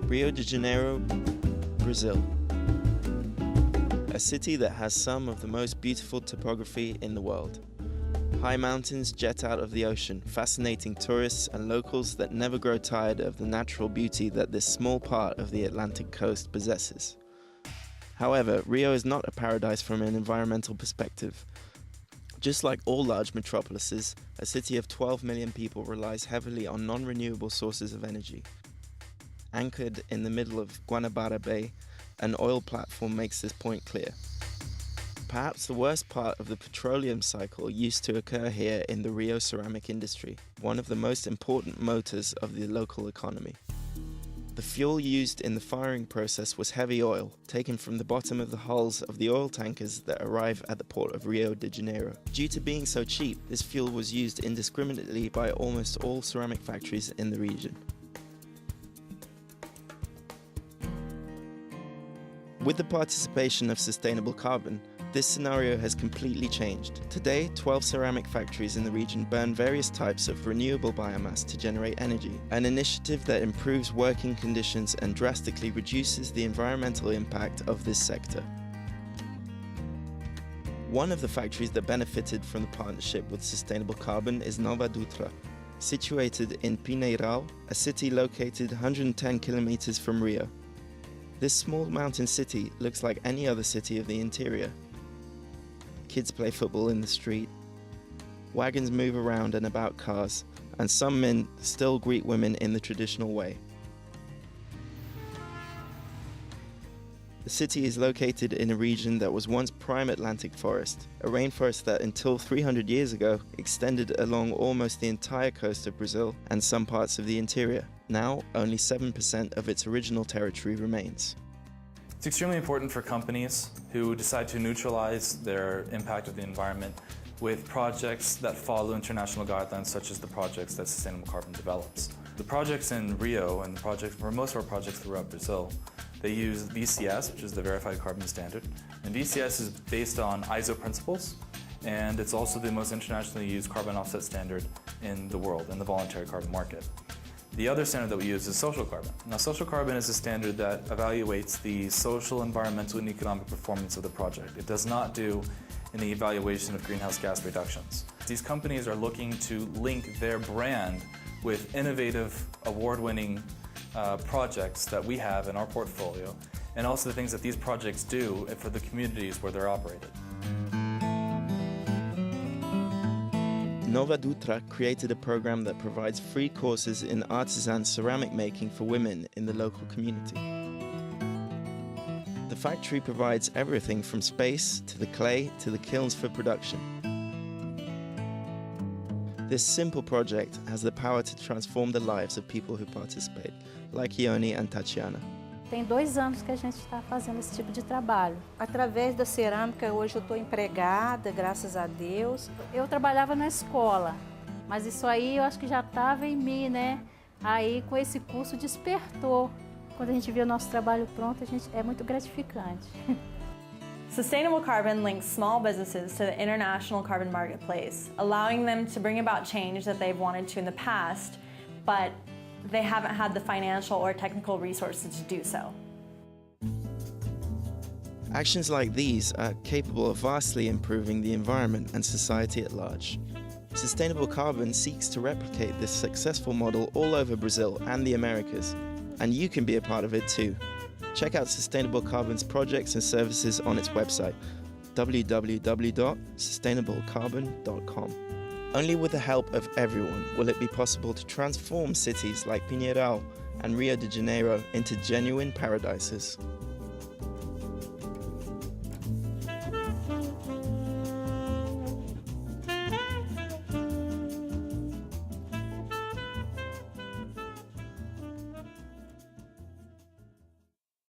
Rio de Janeiro, Brazil. A city that has some of the most beautiful topography in the world. High mountains jet out of the ocean, fascinating tourists and locals that never grow tired of the natural beauty that this small part of the Atlantic coast possesses. However, Rio is not a paradise from an environmental perspective. Just like all large metropolises, a city of 12 million people relies heavily on non-renewable sources of energy. Anchored in the middle of Guanabara Bay, an oil platform makes this point clear. Perhaps the worst part of the petroleum cycle used to occur here in the Rio ceramic industry, one of the most important motors of the local economy. The fuel used in the firing process was heavy oil, taken from the bottom of the hulls of the oil tankers that arrive at the port of Rio de Janeiro. Due to being so cheap, this fuel was used indiscriminately by almost all ceramic factories in the region. With the participation of sustainable carbon, this scenario has completely changed. Today, 12 ceramic factories in the region burn various types of renewable biomass to generate energy, an initiative that improves working conditions and drastically reduces the environmental impact of this sector. One of the factories that benefited from the partnership with Sustainable Carbon is Nova Dutra, situated in Pinheiral, a city located 110 kilometers from Rio. This small mountain city looks like any other city of the interior. Kids play football in the street, wagons move around and about cars, and some men still greet women in the traditional way. The city is located in a region that was once prime Atlantic forest, a rainforest that until 300 years ago extended along almost the entire coast of Brazil and some parts of the interior. Now, only 7% of its original territory remains. It's extremely important for companies who decide to neutralize their impact of the environment with projects that follow international guidelines, such as the projects that Sustainable Carbon develops. The projects in Rio and the projects for most of our projects throughout Brazil, they use VCS, which is the Verified Carbon Standard. And VCS is based on ISO principles, and it's also the most internationally used carbon offset standard in the world, in the voluntary carbon market. The other standard that we use is social carbon. Now, social carbon is a standard that evaluates the social, environmental, and economic performance of the project. It does not do any evaluation of greenhouse gas reductions. These companies are looking to link their brand with innovative, award-winning projects that we have in our portfolio, and also the things that these projects do for the communities where they're operated. Nova Dutra created a program that provides free courses in artisan ceramic making for women in the local community. The factory provides everything from space to the clay to the kilns for production. This simple project has the power to transform the lives of people who participate, like Ione and Tatiana. Tem 2 anos que a gente está fazendo esse tipo de trabalho. Através da cerâmica, hoje eu estou empregada, graças a Deus. Eu trabalhava na escola, mas isso aí eu acho que já estava em mim, né? Aí com esse curso despertou. Quando a gente vê o nosso trabalho pronto, é muito gratificante. Sustainable Carbon links small businesses to the international carbon marketplace, allowing them to bring about change that they've wanted to in the past, but they haven't had the financial or technical resources to do so. Actions like these are capable of vastly improving the environment and society at large. Sustainable Carbon seeks to replicate this successful model all over Brazil and the Americas, and you can be a part of it too. Check out Sustainable Carbon's projects and services on its website, www.sustainablecarbon.com. Only with the help of everyone will it be possible to transform cities like Pinheiral and Rio de Janeiro into genuine paradises.